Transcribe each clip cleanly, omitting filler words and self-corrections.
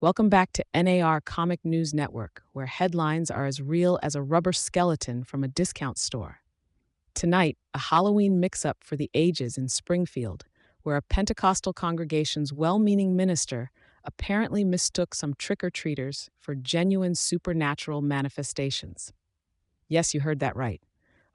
Welcome back to N.A.R. Comic News Network, where headlines are as real as a rubber skeleton from a discount store. Tonight, a Halloween mix-up for the ages in Springfield, where a Pentecostal congregation's well-meaning minister apparently mistook some trick-or-treaters for genuine supernatural manifestations. Yes, you heard that right.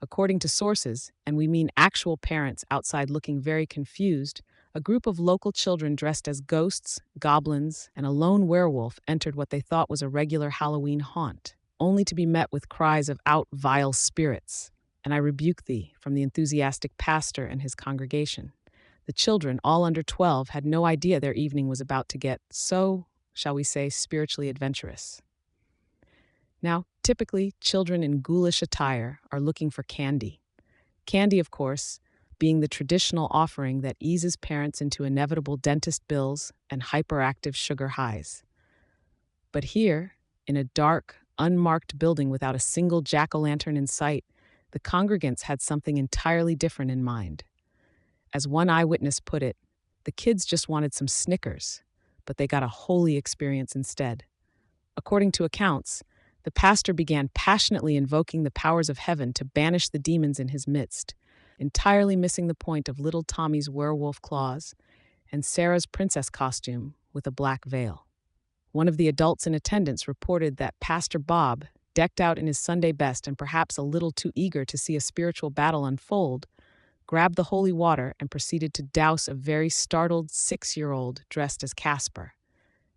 According to sources, and we mean actual parents outside looking very confused, a group of local children dressed as ghosts, goblins, and a lone werewolf entered what they thought was a regular Halloween haunt, only to be met with cries of "Out, vile spirits!" and "I rebuke thee" from the enthusiastic pastor and his congregation. The children, all under 12, had no idea their evening was about to get so, shall we say, spiritually adventurous. Now, typically, children in ghoulish attire are looking for candy. Candy, of course, being the traditional offering that eases parents into inevitable dentist bills and hyperactive sugar highs. But here, in a dark, unmarked building without a single jack-o'-lantern in sight, the congregants had something entirely different in mind. As one eyewitness put it, the kids just wanted some Snickers, but they got a holy experience instead. According to accounts, the pastor began passionately invoking the powers of heaven to banish the demons in his midst, entirely missing the point of little Tommy's werewolf claws and Sarah's princess costume with a black veil. One of the adults in attendance reported that Pastor Bob, decked out in his Sunday best and perhaps a little too eager to see a spiritual battle unfold, grabbed the holy water and proceeded to douse a very startled 6-year-old dressed as Casper.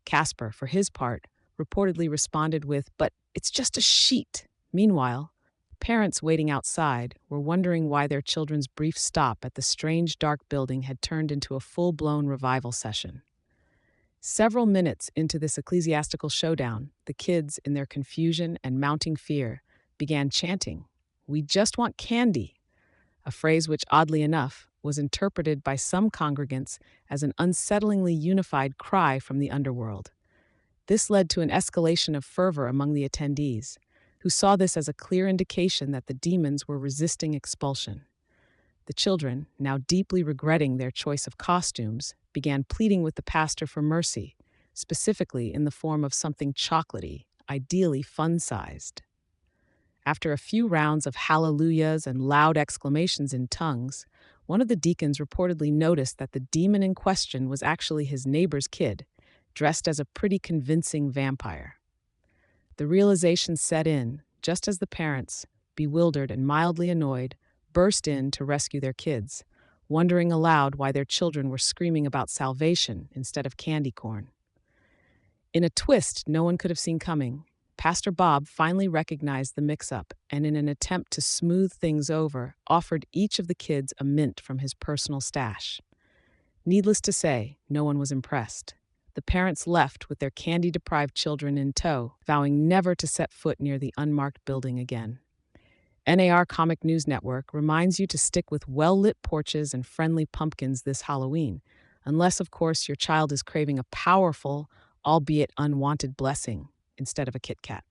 Casper, for his part, reportedly responded with, "But it's just a sheet." Meanwhile, parents waiting outside were wondering why their children's brief stop at the strange dark building had turned into a full-blown revival session. Several minutes into this ecclesiastical showdown, the kids, in their confusion and mounting fear, began chanting, "We just want candy," a phrase which, oddly enough, was interpreted by some congregants as an unsettlingly unified cry from the underworld. This led to an escalation of fervor among the attendees, who saw this as a clear indication that the demons were resisting expulsion. The children, now deeply regretting their choice of costumes, began pleading with the pastor for mercy, specifically in the form of something chocolatey, ideally fun-sized. After a few rounds of hallelujahs and loud exclamations in tongues, one of the deacons reportedly noticed that the demon in question was actually his neighbor's kid, dressed as a pretty convincing vampire. The realization set in just as the parents, bewildered and mildly annoyed, burst in to rescue their kids, wondering aloud why their children were screaming about salvation instead of candy corn. In a twist no one could have seen coming, Pastor Bob finally recognized the mix-up and, in an attempt to smooth things over, offered each of the kids a mint from his personal stash. Needless to say, no one was impressed. The parents left with their candy-deprived children in tow, vowing never to set foot near the unmarked building again. N.A.R. Comic News Network reminds you to stick with well-lit porches and friendly pumpkins this Halloween, unless, of course, your child is craving a powerful, albeit unwanted blessing instead of a Kit Kat.